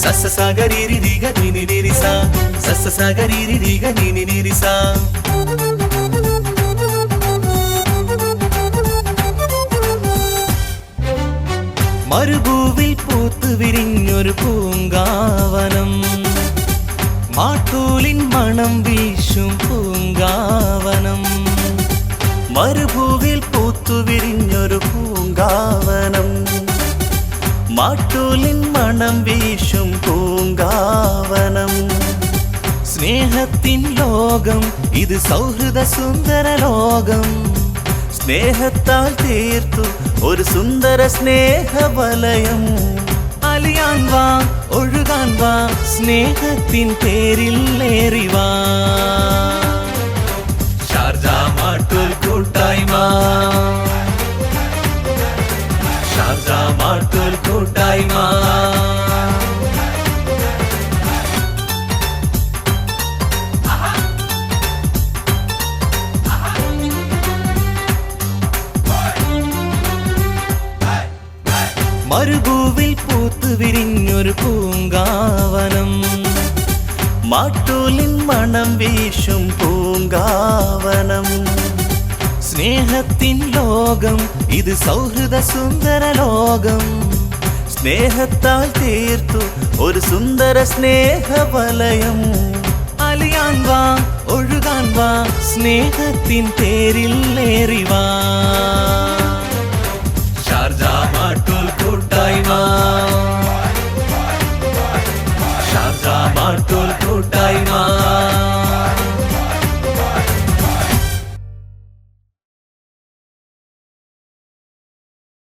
సస్స సాగరిరి రిగ నిని నిరిసా సస్స సాగరిరి రిగ నిని నిరిసా മരുഭൂവിൽ പൂത്തു വിരിഞ്ഞൊരു പൂങ്കാവനം മാട്ടൂലിൻ മണം വീശും പൂങ്കാവനം മരുഭൂവിൽ പൂത്തു വിരിഞ്ഞൊരു പൂങ്കാവനം മാട്ടൂലിൻ മണം വീശും പൂങ്കാവനം സ്നേഹത്തിൻ ലോകം ഇത് സൗഹൃദ സുന്ദര ലോകം സ്നേഹത്താൽ തീർത്തു ഒരു സുന്ദര സ്നേഹവലയം അലിയാൻ വാ ഒഴുകാൻ വാ സ്നേഹത്തിൻ പേരിൽ ഏറിവാ ഷാർജ മാട്ടൂൽ കൂട്ടായ്മ ഷാർജ മാട്ടൂൽ കൂട്ടായ്മ മരുഭൂവിൽ പൂത്തു വിരിഞ്ഞൊരു പൂങ്കാവനം മാട്ടൂലിൻ മണം വീശും പൂങ്കാവനം സ്നേഹത്തിൻ ലോകം ഇത് സൗഹൃദ സുന്ദര ലോകം സ്നേഹത്താൽ തീർത്തു ഒരു സുന്ദര സ്നേഹവലയം അലിയാൻ വാ ഒഴുകാൻ വാ സ്നേഹത്തിൻ പേരിൽ ഏറിവാ ഷാർജ മാട്ടൂൽ കൂട്ടായ്മ ഷാർജ മാട്ടൂൽ കൂട്ടായ്മ